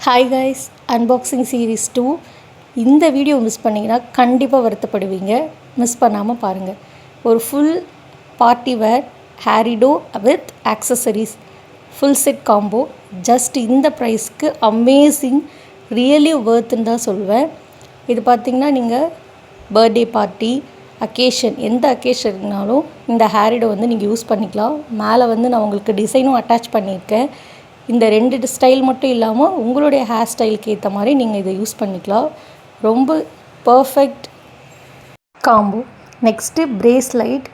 Hi guys, unboxing series 2 இந்த video miss பண்ணிங்கன்னா கண்டிப்பாக வருத்தப்படுவீங்க. மிஸ் பண்ணாமல் பாருங்கள். ஒரு full party wear hairdo with accessories full set combo just இந்த ப்ரைஸ்க்கு அமேசிங், ரியலி ஒர்த்துன்னு தான் சொல்லுவேன். இது பார்த்திங்கன்னா நீங்கள் பர்த்டே பார்ட்டி அக்கேஷன் எந்த அக்கேஷன்னாலும் இந்த ஹேரிடோ வந்து நீங்கள் யூஸ் பண்ணிக்கலாம். மேலே வந்து நான் உங்களுக்கு டிசைனும் அட்டாச் பண்ணியிருக்கேன். இந்த 2 ஸ்டைல் மட்டும் இல்லாமல் உங்களுடைய ஹேர் ஸ்டைலுக்கு ஏற்ற மாதிரி நீங்கள் இதை யூஸ் பண்ணிக்கலாம். ரொம்ப perfect combo. Next bracelet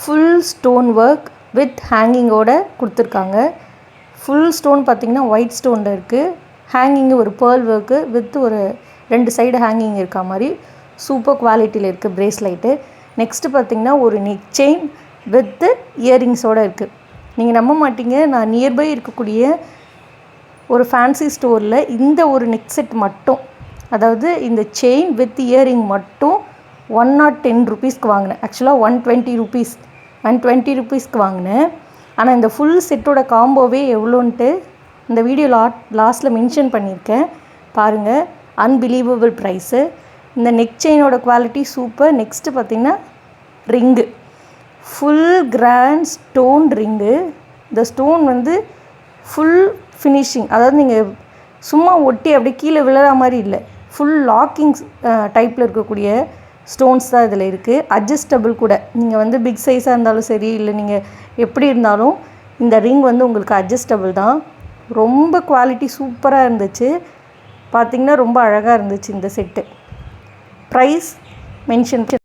full stone work with ஹேங்கிங்கோடு கொடுத்துருக்காங்க. ஃபுல் ஸ்டோன் பார்த்திங்கன்னா ஒயிட் ஸ்டோனில் இருக்குது. ஹேங்கிங்கு ஒரு பேர்ல் ஒர்க்கு வித் ஒரு 2 சைடு ஹேங்கிங் இருக்கா மாதிரி சூப்பர் குவாலிட்டியில் இருக்குது பிரேஸ்லைட்டு. நெக்ஸ்ட்டு பார்த்திங்கன்னா ஒரு நெக் செயின் வித்து இயரிங்ஸோடு இருக்குது. நீங்கள் நம்ப மாட்டீங்க, நான் நியர்பை இருக்கக்கூடிய ஒரு ஃபேன்சி ஸ்டோரில் இந்த ஒரு நெக் செட் மட்டும், அதாவது இந்த செயின் வித் இயரிங் மட்டும் 110 ருபீஸ்க்கு வாங்கினேன். ஆக்சுவலாக 120 ருபீஸ்க்கு வாங்கினேன். ஆனால் இந்த ஃபுல் செட்டோட காம்போவே எவ்வளோன்ட்டு இந்த வீடியோ லாஸ்ட்டில் மென்ஷன் பண்ணியிருக்கேன் பாருங்கள். Unbelievable price. இந்த நெக் செயினோட குவாலிட்டி சூப்பர். நெக்ஸ்ட்டு பார்த்திங்கன்னா ring, full grand stone ring. இந்த ஸ்டோன் வந்து ஃபுல் ஃபினிஷிங், அதாவது நீங்கள் சும்மா ஒட்டி அப்படியே கீழே விழுற மாதிரி இல்லை, ஃபுல் லாக்கிங் டைப்பில் இருக்கக்கூடிய ஸ்டோன்ஸ் தான் இதில் இருக்குது. அட்ஜஸ்டபிள் கூட, நீங்கள் வந்து பிக் சைஸாக இருந்தாலும் சரி, இல்லை நீங்கள் எப்படி இருந்தாலும் இந்த ரிங் வந்து உங்களுக்கு அட்ஜஸ்டபிள் தான். ரொம்ப குவாலிட்டி சூப்பராக இருந்துச்சு. பார்த்திங்கன்னா ரொம்ப அழகாக இருந்துச்சு இந்த செட்டு. Price mention